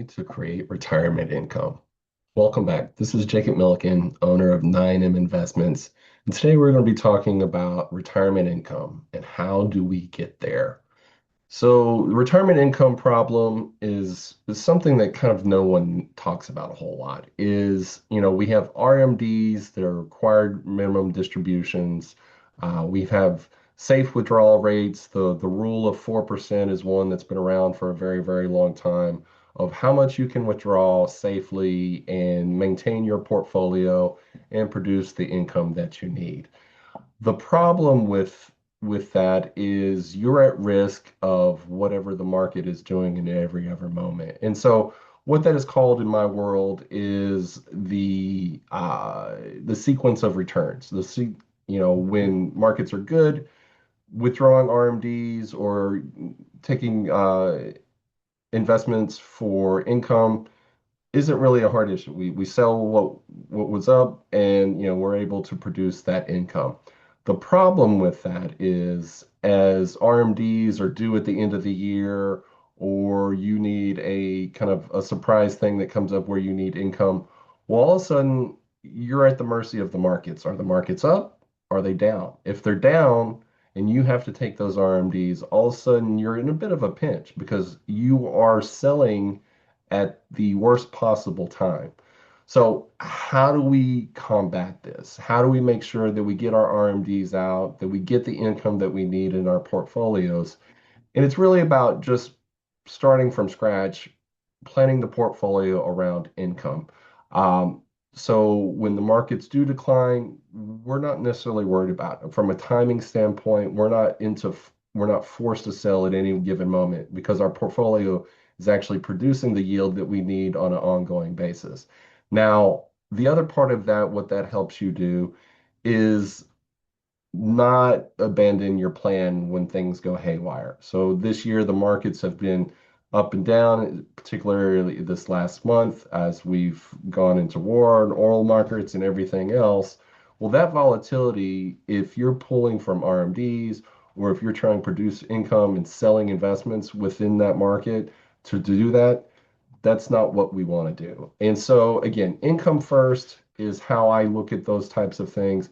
to create retirement income. Welcome back. This is Jacob Milliken, owner of 9M Investments. And today we're going to be talking about retirement income and how do we get there. So the retirement income problem is something that kind of no one talks about a whole lot. We have RMDs that are required minimum distributions. We have safe withdrawal rates. The rule of 4% is one that's been around for a very, very long time of how much you can withdraw safely and maintain your portfolio and produce the income that you need. The problem with that is you're at risk of whatever the market is doing in every other moment. And so what that is called in my world is the sequence of returns. When markets are good, withdrawing RMDs or taking investments for income isn't really a hard issue. We sell what was up, and we're able to produce that income. The problem with that is as RMDs are due at the end of the year, or you need a kind of a surprise thing that comes up where you need income, well, all of a sudden you're at the mercy of the markets. Are the markets up? Are they down? If they're down and you have to take those RMDs, all of a sudden you're in a bit of a pinch because you are selling at the worst possible time. So how do we combat this? How do we make sure that we get our RMDs out, that we get the income that we need in our portfolios? And it's really about just starting from scratch, planning the portfolio around income. Um, so when the markets do decline, we're not necessarily worried about it. From a timing standpoint, we're not forced to sell at any given moment because our portfolio is actually producing the yield that we need on an ongoing basis. Now, the other part of that, what that helps you do is not abandon your plan when things go haywire. So this year, the markets have been up and down, particularly this last month as we've gone into war and oil markets and everything else. Well, that volatility, if you're pulling from RMDs or if you're trying to produce income and selling investments within that market to do that, that's not what we want to do. And so, again, income first is how I look at those types of things.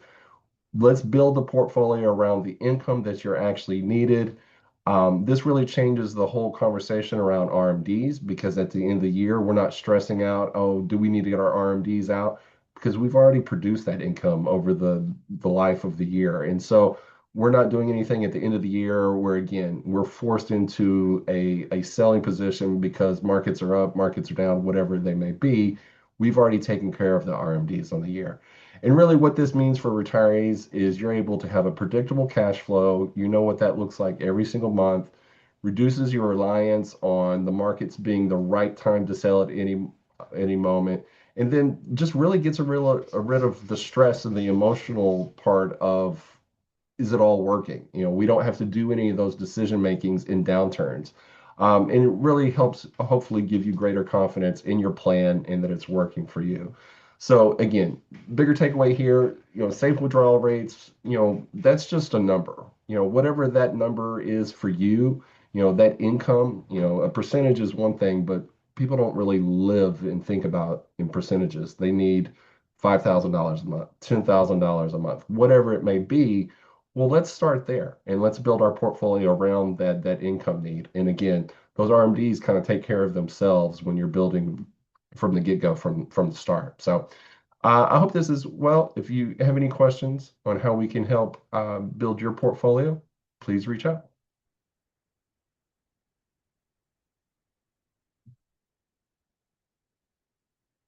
Let's build the portfolio around the income that you're actually needed. This really changes the whole conversation around RMDs because at the end of the year, we're not stressing out, oh, do we need to get our RMDs out? Because we've already produced that income over the life of the year. And so we're not doing anything at the end of the year where, again, we're forced into a selling position because markets are up, markets are down, whatever they may be. We've already taken care of the RMDs on the year. And really, what this means for retirees is you're able to have a predictable cash flow. You know what that looks like every single month, reduces your reliance on the markets being the right time to sell at any moment, and then just really gets rid of the stress and the emotional part of is it all working? We don't have to do any of those decision makings in downturns. And it really helps hopefully give you greater confidence in your plan and that it's working for you. So again, bigger takeaway here, safe withdrawal rates, that's just a number. Whatever that number is for you, that income, a percentage is one thing, but people don't really live and think about in percentages. They need $5,000 a month, $10,000 a month, whatever it may be. Well, let's start there and let's build our portfolio around that income need. And again, those RMDs kind of take care of themselves when you're building from the get-go, from the start. So I hope this is well. If you have any questions on how we can help build your portfolio, please reach out.